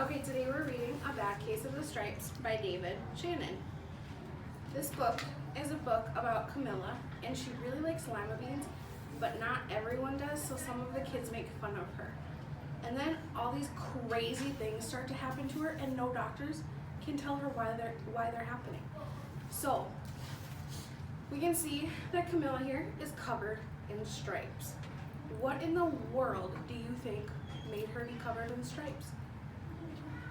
Okay, today we're reading A Bad Case of the Stripes by David Shannon. This book is a book about Camilla, and she really likes lima beans, but not everyone does, so some of the kids make fun of her. And then all these crazy things start to happen to her, and no doctors can tell her why they're happening. So we can see that Camilla here is covered in stripes. What in the world do you think made her be covered in stripes?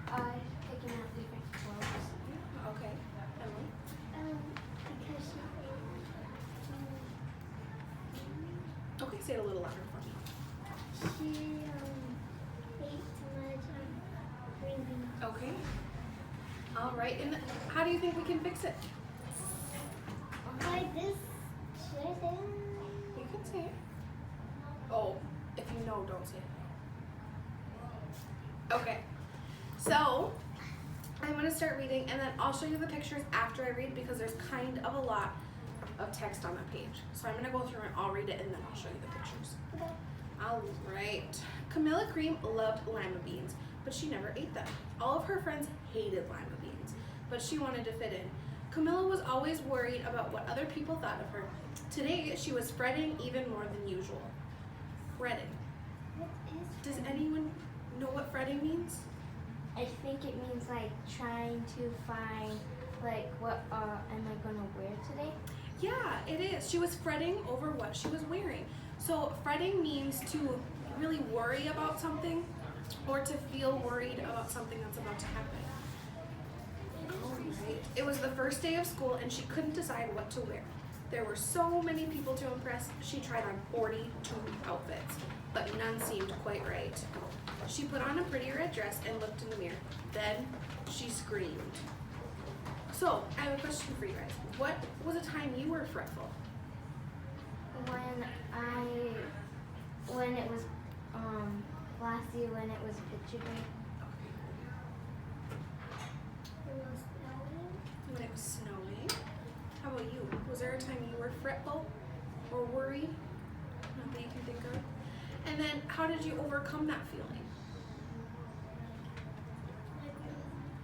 Picking out different clothes. Okay, Emily? Because Okay, say it a little louder for me. she ate too much green beans. Okay. All right, and how do you think we can fix it? Like this. Should I say it? You can say it. Oh, if you know, don't say it. Okay. So, I'm going to start reading, and then I'll show you the pictures after I read because there's kind of a lot of text on the page. So I'm going to go through and I'll read it, and then I'll show you the pictures. Okay. All right. Camilla Cream loved lima beans, but she never ate them. All of her friends hated lima beans, but she wanted to fit in. Camilla was always worried about what other people thought of her. Today, she was fretting even more than usual. Fretting. What is Does anyone know what fretting means? I think it means like trying to find like what am I gonna wear today? Yeah, it is. She was fretting over what she was wearing. So fretting means to really worry about something or to feel worried about something that's about to happen. Alright. It was the first day of school and she couldn't decide what to wear. There were so many people to impress, she tried on 42 outfits, but none seemed quite right. She put on a pretty red dress and looked in the mirror. Then she screamed. So, I have a question for you guys. What was a time you were fretful? When it was last year when it was picture day. It was snowing. When it was snowing. How about you? Was there a time you were fretful or worried? Not that you can think of. And then how did you overcome that feeling?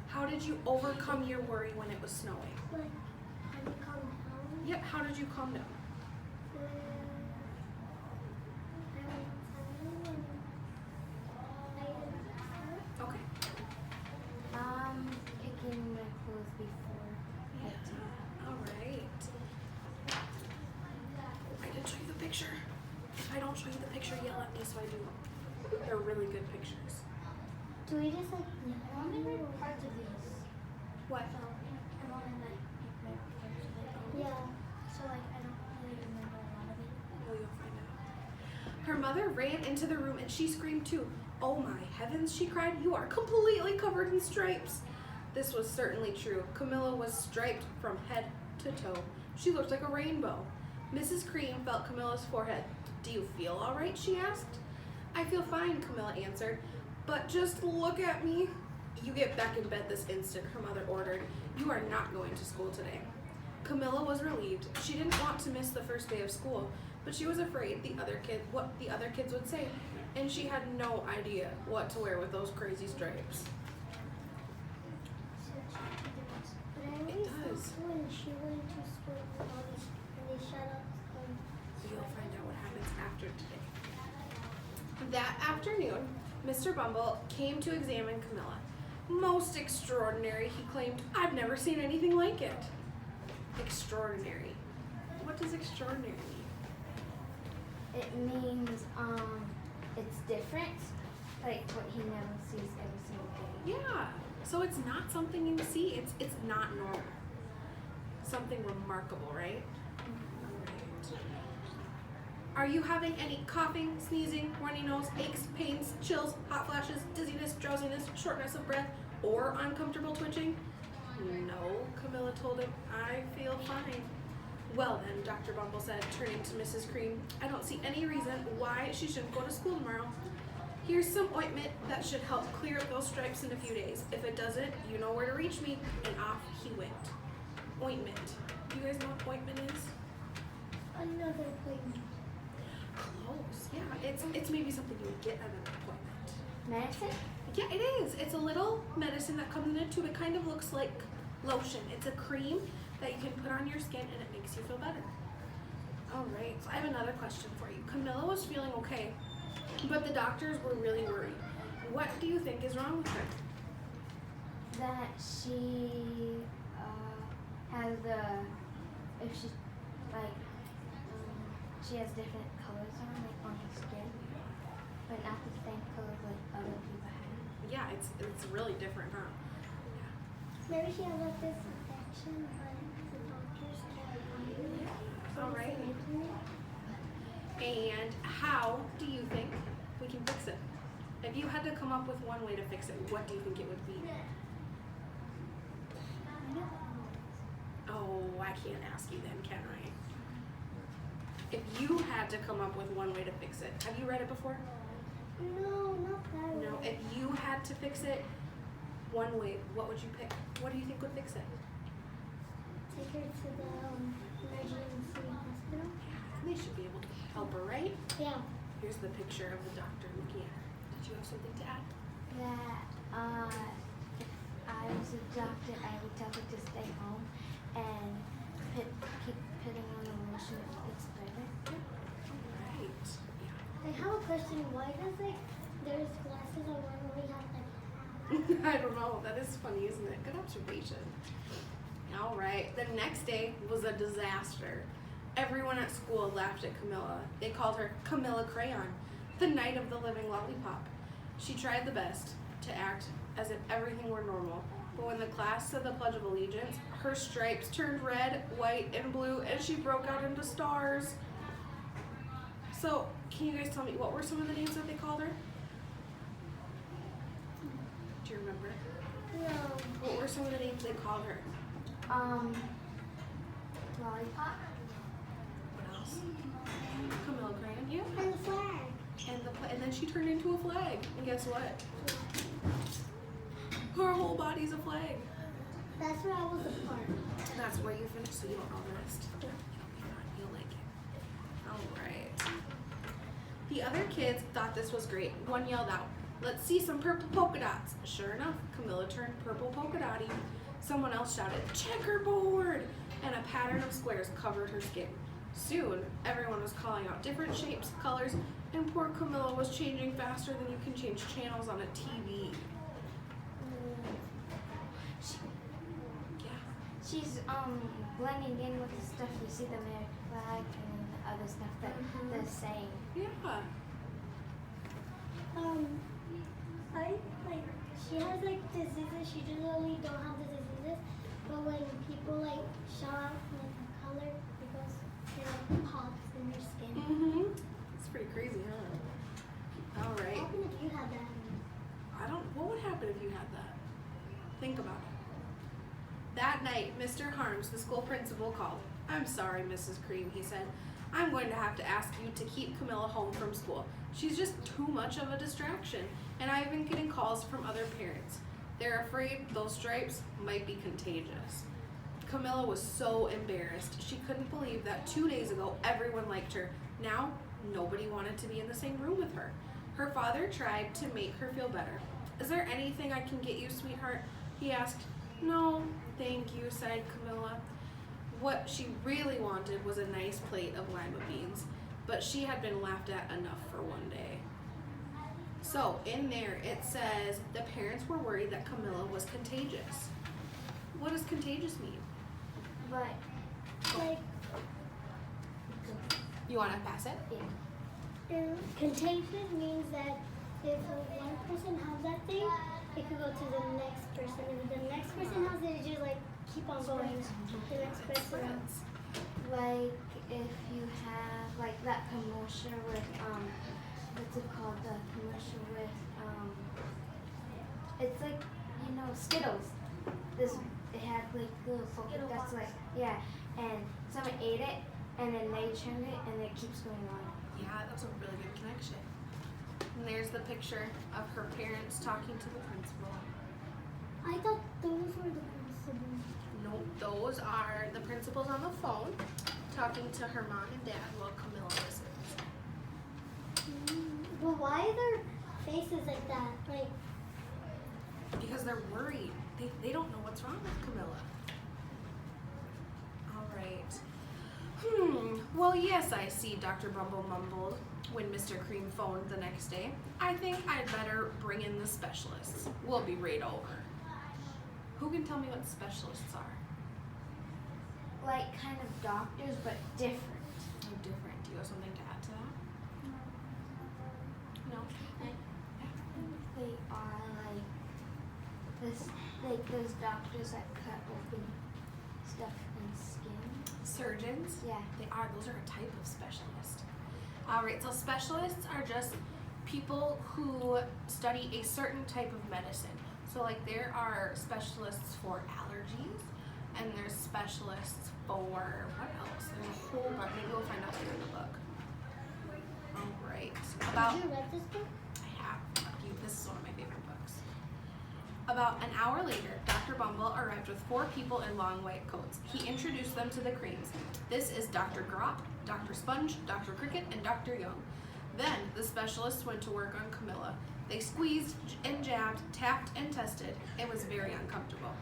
How did you overcome your worry when it was snowing? Like how to calm down. Yep, how did you calm down? Okay. Picking my clothes before. Alright. I didn't show you the picture. If I don't show you the picture, yell at me so I do. They're really good pictures. Do we just like remember parts of these? What? I want to like parts of it. Yeah. So like I don't really remember a lot of it. Well, you'll find out. Her mother ran into the room and she screamed too. Oh my heavens, she cried, you are completely covered in stripes. This was certainly true. Camilla was striped from head to toe. She looked like a rainbow. Mrs. Cream felt Camilla's forehead. Do you feel all right, she asked. I feel fine, Camilla answered. But just look at me. You get back in bed this instant, her mother ordered. You are not going to school today. Camilla was relieved. She didn't want to miss the first day of school, but she was afraid what the other kids would say, and she had no idea what to wear with those crazy stripes. But I It does. when she went to school with all these and they shut up. You'll find out what happens after today. That afternoon, Mr. Bumble came to examine Camilla. Most extraordinary, he claimed. I've never seen anything like it. Extraordinary. What does extraordinary mean? It means it's different, like what he never sees every single day. Yeah. So it's not something you see. It's not normal. Something remarkable, right? Right. Are you having any coughing, sneezing, runny nose, aches, pains, chills, hot flashes, dizziness, drowsiness, shortness of breath, or uncomfortable twitching? No, Camilla told him. I feel fine. Well then, Dr. Bumble said, turning to Mrs. Cream, I don't see any reason why she shouldn't go to school tomorrow. Here's some ointment that should help clear up those stripes in a few days. If it doesn't, you know where to reach me. And off he went. Ointment. Do you guys know what ointment is? Another appointment. Close. Yeah, it's maybe something you would get at an appointment. Medicine? Yeah, it is. It's a little medicine that comes in a tube. It kind of looks like lotion. It's a cream that you can put on your skin and it makes you feel better. All right, so I have another question for you. Camilla was feeling okay, but the doctors were really worried. What do you think is wrong with her? That she has if she like she has different colors on her skin, but not the same colors like other people have. Yeah, it's really different, huh? Maybe she has like this infection, but the doctors can't find it. All right. And how do you think we can fix it? If you had to come up with one way to fix it, what do you think it would be? Oh, I can't ask you then, can I? If you had to come up with one way to fix it, have you read it before? No, not that No. way. If you had to fix it one way, what would you pick? What do you think would fix it? Take her to the emergency hospital. They should be able to help her, right? Yeah. Here's the picture of the doctor looking at her. Did you have something to add? That if I was a doctor, I would tell her to stay home and keep putting on the lotion if it gets better. Right. I have a question. Why does like there's glasses on one when we have like I don't know. That is funny, isn't it? Good observation. All right. The next day was a disaster. Everyone at school laughed at Camilla. They called her Camilla Crayon, the Knight of the Living Lollipop. She tried the best to act as if everything were normal, but when the class said the Pledge of Allegiance, her stripes turned red, white, and blue, and she broke out into stars. So, can you guys tell me, what were some of the names that they called her? Do you remember? no. What were some of the names they called her? Lollipop. What else? Camilla Crayon, yeah. And the flag. And then she turned into a flag. And guess what? Her whole body's a flag. That's where I was a part. That's where you finished, so you don't know the rest. You'll be fine. You'll like it. All right. The other kids thought this was great. One yelled out, "Let's see some purple polka dots." Sure enough, Camilla turned purple polka dotty. Someone else shouted, "Checkerboard!" And a pattern of squares covered her skin. Soon, everyone was calling out different shapes, colors, and poor Camilla was changing faster than you can change channels on a TV. Yeah. She's blending in with the stuff you see the American flag and the other stuff that they're saying. Yeah. I like she has like diseases. She generally don't have the diseases, but when people like shout out like a color, it goes it like pops in your skin. Mm-hmm. It's pretty crazy, huh? All What right. happened if you had that? What would happen if you had that? Think about it. That night, Mr. Harms, the school principal, called. "I'm sorry, Mrs. Cream," he said. "I'm going to have to ask you to keep Camilla home from school. She's just too much of a distraction, and I've been getting calls from other parents. They're afraid those stripes might be contagious." Camilla was so embarrassed. She couldn't believe that 2 days ago everyone liked her. Now, nobody wanted to be in the same room with her. Her father tried to make her feel better. "Is there anything I can get you, sweetheart?" he asked. "No, thank you," sighed Camilla. What she really wanted was a nice plate of lima beans, but she had been laughed at enough for one day. So in there it says the parents were worried that Camilla was contagious. What does contagious mean? But Like You want to pass it? contagion means that if one person has that thing, it could go to the next person. If the next person has it, it just like keep on going to the next person. like if you have like that commercial with what's it called? The commercial with it's like Skittles. It had like little polka dots like and someone ate it and then they turned it and it keeps going on. Yeah, that's a really good connection. And there's the picture of her parents talking to the principal. I thought those were the principals. No, those are the principals on the phone talking to her mom and dad while Camilla listens. But why are their faces like that? Like because they're worried. They don't know what's wrong with Camilla. All right. Well, yes, I see, Dr. Bumble mumbled when Mr. Cream phoned the next day. I think I'd better bring in the specialists. We'll be right over. Who can tell me what specialists are? Like kind of doctors, but different. Oh, different. Do you have something to add to that? No? They are like this, like those doctors that cut open stuff in skin. Surgeons? Yeah. They are. Those are a type of specialist. All right, so specialists are just people who study a certain type of medicine. So like there are specialists for allergies, and there's specialists for what else? There's a whole bunch. Maybe we'll find out later in the book. All right. Did you read this book? I have. This is one of my favorite books. About an hour later, Dr. Bumble arrived with 4 people in long white coats. He introduced them to the Creams. This is Dr. Grop, Dr. Sponge, Dr. Cricket, and Dr. Young. Then the specialists went to work on Camilla. They squeezed and jabbed, tapped and tested. It was very uncomfortable.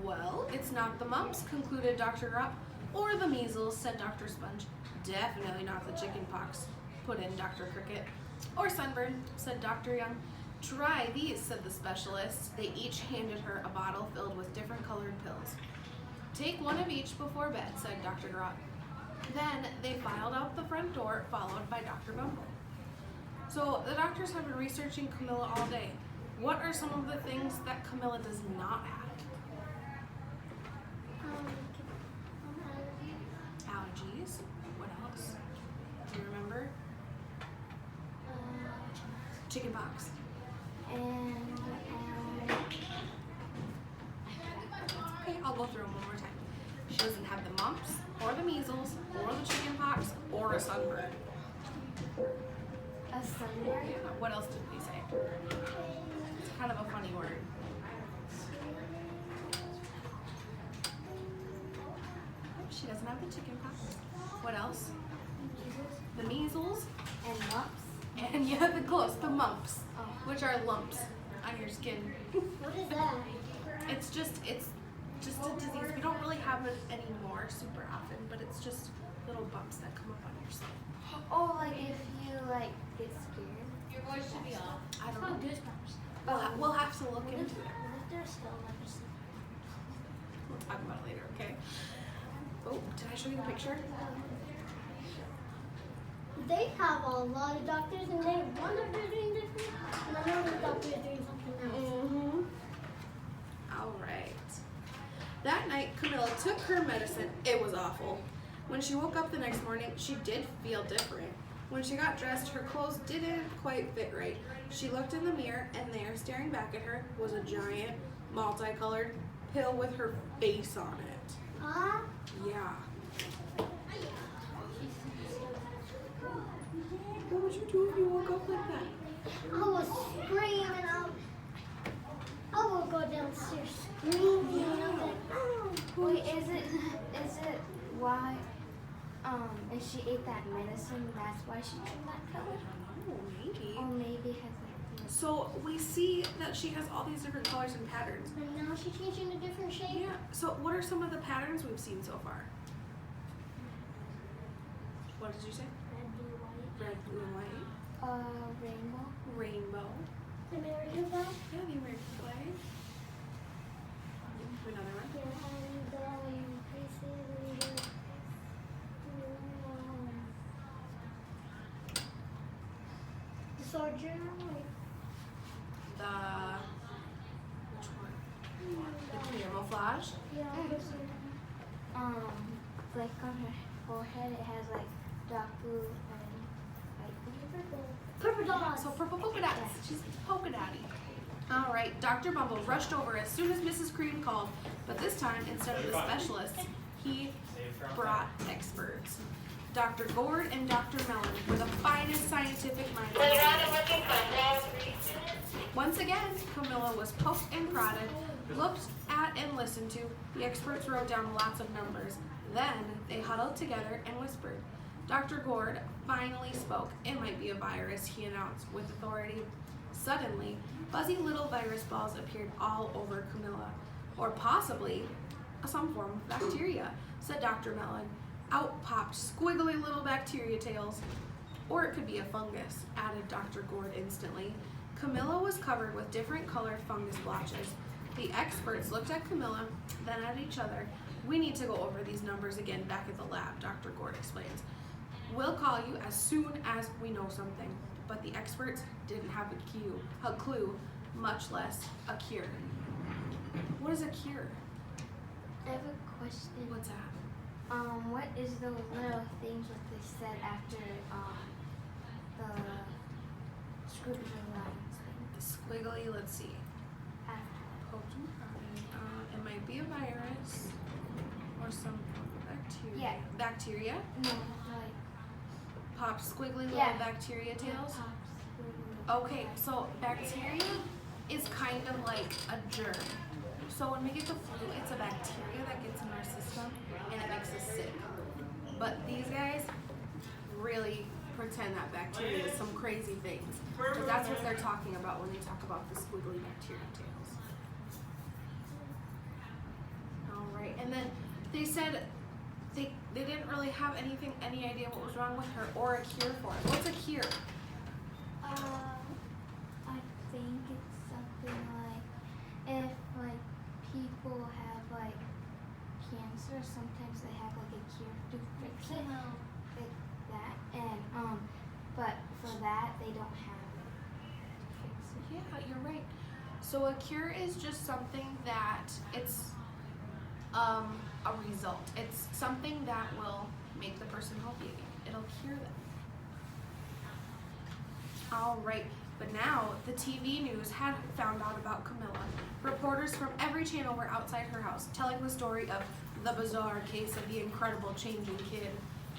Well, it's not the mumps, concluded Dr. Grop, or the measles, said Dr. Sponge. Definitely not the chicken pox, put in Dr. Cricket. Or sunburn, said Dr. Young. Try these, said the specialists. They each handed her a bottle filled with different colored pills. Take one of each before bed, said Dr. Grop. Then they filed out the front door, followed by Dr. Bumble. So the doctors have been researching Camilla all day. What are some of the things that Camilla does not have? Allergies. What else? Do you remember? Chickenpox. And Okay, I'll go through them one more time. She doesn't have the mumps, or the measles, or the chickenpox, or a sunburn. a sunburn. Yeah, what else did we say? It's kind of a funny word. She doesn't have the chickenpox. What else? The measles, And lumps. and yeah, the mumps, which are lumps on your skin. What is that? It's just a disease. We don't really have it anymore super often, but it's just little bumps that come up on your skin. Oh, like if you like get scared. Your voice should be off. I don't know. Goosebumps. We'll have to look What into if it. there's still leprosy? We'll talk about it later, okay? Oh, did I show you the picture? They have a lot of doctors, and they one doctor doing different, and another doctor doing something else. Mm-hmm. All right. That night, Camilla took her medicine. It was awful. When she woke up the next morning, she did feel different. When she got dressed, her clothes didn't quite fit right. She looked in the mirror, and there, staring back at her, was a giant, multicolored pill with her face on it. Yeah. What would you do if you woke up like that? I was screaming out. I will go downstairs screaming. I'm like, oh. Wait, is it why if she ate that medicine, that's why she turned that color? Oh, maybe. Or maybe it has like So we see that she has all these different colors and patterns. And now she's changing a different shape. Yeah. So what are some of the patterns we've seen so far? What did you say? Red, blue, white. Red, blue, and white. rainbow. Rainbow. American flag. Yeah, the American flag. Another one. Yeah, and the soldier. The which one? The camouflage. Yeah, Like on her forehead, it has like dark blue and light blue. purple dots. So purple polka dots. She's polka dotty. All right. Dr. Bumble rushed over as soon as Mrs. Cream called, but this time instead of the specialists, he brought experts. Dr. Gord and Dr. Mellon were the finest scientific minds. Once again, Camilla was poked and prodded, looked at and listened to. The experts wrote down lots of numbers. Then they huddled together and whispered. Dr. Gord finally spoke. It might be a virus, he announced with authority. Suddenly, fuzzy little virus balls appeared all over Camilla, or possibly some form of bacteria, said Dr. Mellon. Out popped squiggly little bacteria tails. Or it could be a fungus, added Dr. Gord instantly. Camilla was covered with different colored fungus blotches. The experts looked at Camilla, then at each other. We need to go over these numbers again back at the lab, Dr. Gord explains. We'll call you as soon as we know something. But the experts didn't have a clue, much less a cure. What is a cure? I have a question. What's that? What is those little things that they said after the squiggly lines thing? The squiggly, let's see. After. Potent protein. It might be a virus or some bacteria. Yeah. Bacteria? No, like. Pop squiggly little Yeah. bacteria tails? Pops, squiggly. Okay, so bacteria is kind of like a germ. So when we get the flu, it's a bacteria that gets in our system and it makes us sick. But these guys really pretend that bacteria is some crazy things. But that's what they're talking about when they talk about the squiggly bacteria tails. All right, and then they said they didn't really have any idea what was wrong with her or a cure for it. What's a cure? I think it's something like if like people have like cancer, sometimes they have like a cure to fix it, like that. And but for that they don't have it to fix it. Yeah, you're right. So a cure is just something that it's a result. It's something that will make the person healthy again. It'll cure them. All right, but now the TV news had found out about Camilla. Reporters from every channel were outside her house, telling the story of the bizarre case of the incredible changing kid.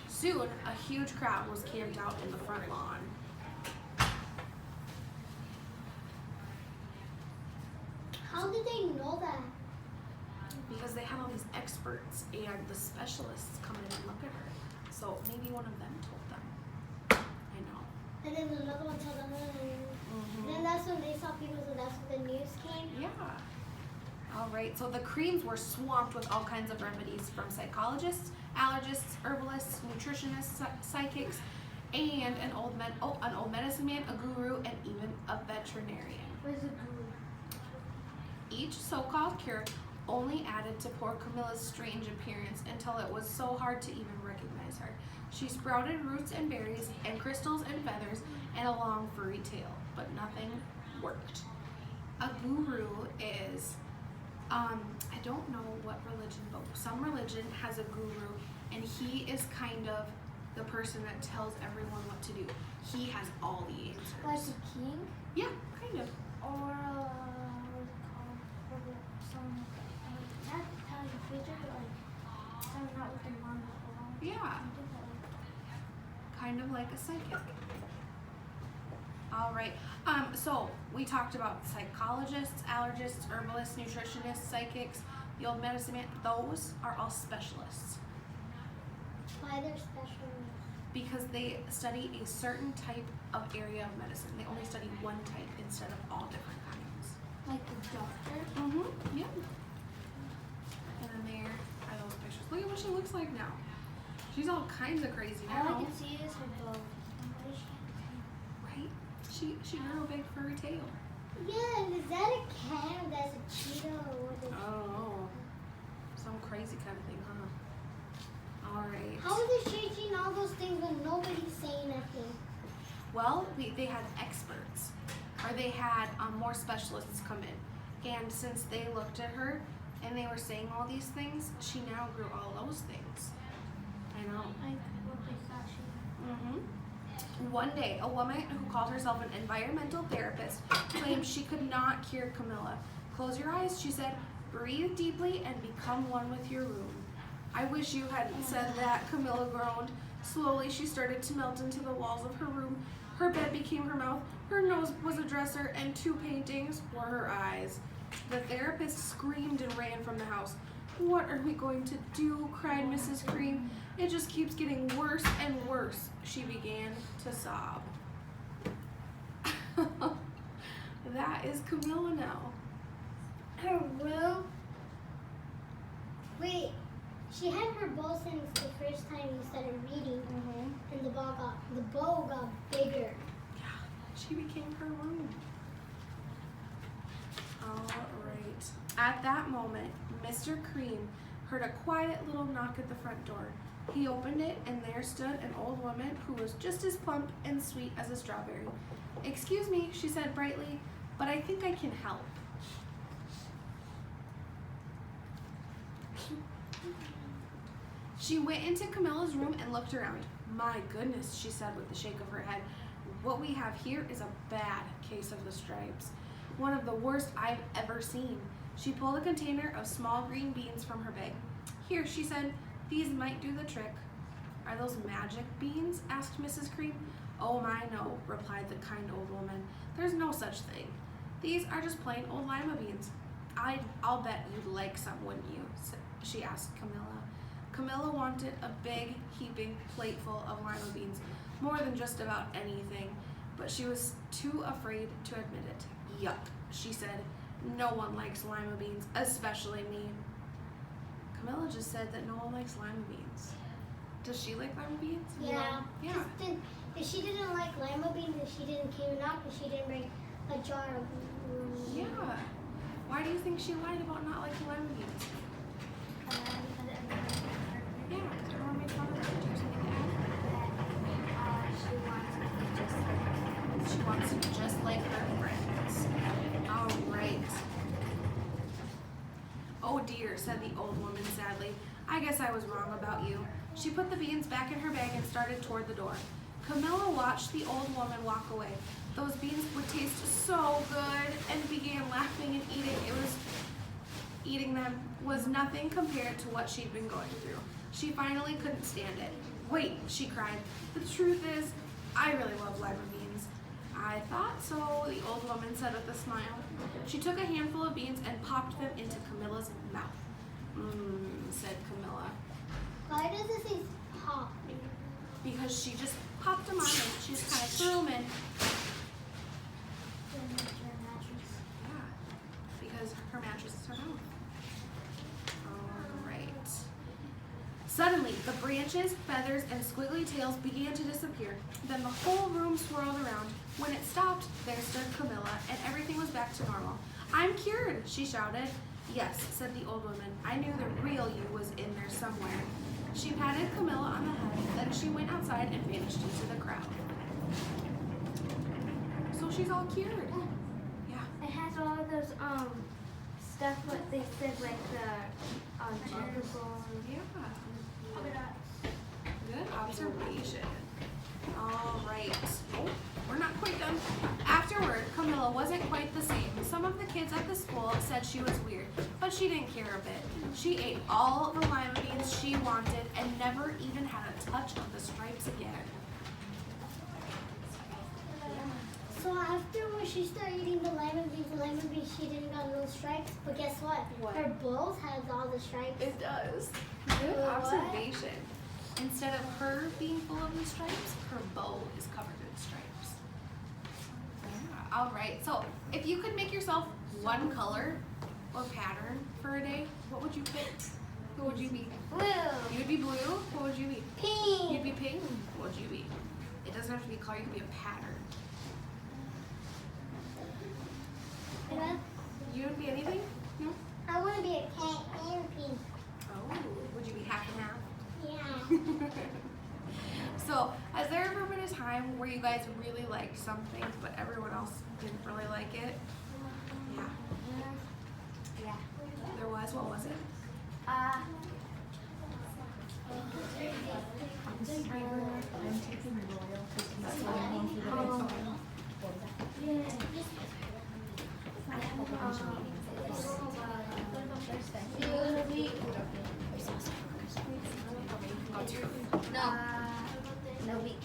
Soon, a huge crowd was camped out in the front lawn. How did they know that? Because they had all these experts and the specialists come in and look at her. So maybe one of them told them. I know. And then another one told them. And then that's when they saw people, so that's when the news came. Yeah. All right. So the creams were swamped with all kinds of remedies from psychologists, allergists, herbalists, nutritionists, psychics, and an old medicine man, a guru, and even a veterinarian. Where's the guru? Each so-called cure only added to poor Camilla's strange appearance until it was so hard to even recognize her. She sprouted roots and berries and crystals and feathers and a long furry tail, but nothing worked. A guru is, I don't know what religion, but some religion has a guru, and he is kind of the person that tells everyone what to do. He has all the answers. Like a king? Yeah, kind of. Or what's it called? Or someone not telling the future, but like someone not with their mom before. Yeah, kind of like a psychic. All right. So we talked about psychologists, allergists, herbalists, nutritionists, psychics, the old medicine man. Those are all specialists Why they're special? because they study a certain type of area of medicine. They only study one type instead of all different kinds. Like the doctor? Mm-hmm. Yeah. And then there are those pictures. Look at what she looks like now. She's all kinds of crazy now. All I can see is her bow. Right? She grew a big furry tail. Yeah, and is that a cat or that's a cheetah or what is Oh, some crazy kind of thing, huh? All right. How is it changing all those things when nobody's saying anything? Well, they had experts, or they had more specialists come in. And since they looked at her and they were saying all these things, she now grew all those things. I know. Like what they thought she One day, a woman who called herself an environmental therapist claimed she could not cure Camilla. Close your eyes, she said. Breathe deeply and become one with your room. I wish you hadn't said that, Camilla groaned. Slowly, she started to melt into the walls of her room. Her bed became her mouth, her nose was a dresser, and 2 paintings were her eyes. The therapist screamed and ran from the house. What are we going to do? Cried Mrs. Cream. It just keeps getting worse and worse. She began to sob. That is Camilla now. Her room. Wait, she had her bow since the first time you started reading, and the bow got bigger. Yeah, she became her room. All right. At that moment, Mr. Cream heard a quiet little knock at the front door. He opened it, and there stood an old woman who was just as plump and sweet as a strawberry. "Excuse me," she said brightly, "but I think I can help." She went into Camilla's room and looked around. "My goodness," she said with a shake of her head. "What we have here is a bad case of the stripes. One of the worst I've ever seen." She pulled a container of small green beans from her bag. "Here," she said, "these might do the trick." "Are those magic beans?" asked Mrs. Cream. "Oh my, no," replied the kind old woman. "There's no such thing. These are just plain old lima beans." I'll bet you'd like some, wouldn't you?" she asked Camilla. Camilla wanted a big, heaping plateful of lima beans, more than just about anything, but she was too afraid to admit it. "Yuck," she said. "No one likes lima beans, especially me." Camilla just said that no one likes lima beans. Does she like lima beans? Yeah. Yeah. Just if she didn't like lima beans, if she didn't came out, if she didn't bring a jar of Yeah. Why do you think she lied about not liking lima beans? Yeah, because everyone makes fun of her. Do you have something to add? She wants to be just like her friends. All right. "Oh dear," said the old woman sadly. "I guess I was wrong about you." She put the beans back in her bag and started toward the door. Camilla watched the old woman walk away. Those beans would taste so good, and began laughing and eating them was nothing compared to what she'd been going through. She finally couldn't stand it. "Wait," she cried. "The truth is, I really love lima beans." "I thought so," the old woman said with a smile. She took a handful of beans and popped them into Camilla's mouth. Said Camilla. Why does it say pop? Because she just popped them on and she just kind of threw them in. Yeah, because her mattress is her mouth. All right. Suddenly, the branches, feathers, and squiggly tails began to disappear. Then the whole room swirled around. When it stopped, there stood Camilla, and everything was back to normal. "I'm cured," she shouted. "Yes," said the old woman. "I knew the real you was in there somewhere." She patted Camilla on the head, then she went outside and vanished into the crowd. So she's all cured. Yeah. It has all of those stuff what they said like the juggables. Yeah. Good observation. All right. Oh, we're not quite done. Afterward, Camilla wasn't quite the same. Some of the kids at the school said she was weird, but she didn't care a bit. She ate all the lima beans she wanted and never even had a touch of the stripes again. So after when she started eating the lima beans, she didn't got no stripes. But guess what? What? Her bowl has all the stripes. It does. Good What? observation. Instead of her being full of the stripes, her bow is covered in stripes. Yeah. All right. So if you could make yourself one color or pattern for a day, what would you pick? Who would you be? Blue. You would be blue. What would you be? Pink. You'd be pink. What would you be? It doesn't have to be a color. You could be a pattern. Yeah. You would be anything? No. I want to be a cat and pink. Oh. Would you be half and half? Yeah. So, has there ever been a time where you guys really liked something, but everyone else didn't really like it? Yeah. Yeah. There was. What was it? I'm taking Royal because he's going home for the next Yeah. I have a bunch of meetings. No week.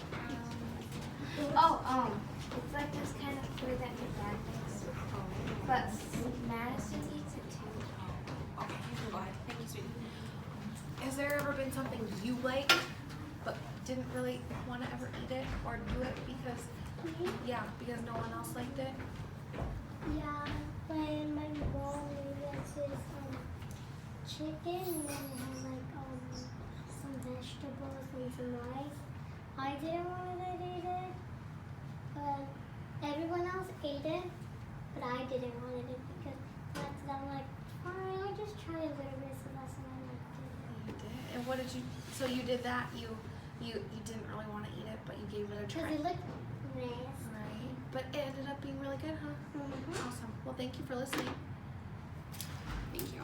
Oh, it's like this kind of food that your dad makes. But Madison eats it too. Okay, go ahead. Thank you, sweetie. Has there ever been something you liked, but didn't really want to ever eat it or do it because no one else liked it? Yeah, when my mom made us this chicken and then it had like some vegetables and some rice. I didn't want to eat it, but everyone else ate it, but I didn't want it because I'm like, fine, I'll just try a little bit, so that's why I liked it. You did. And what did you? So you did that. You didn't really want to eat it, but you gave it a Because try. it looked nice. Right. But it ended up being really good, huh? Mm-hmm. Awesome. Well, thank you for listening. Thank you.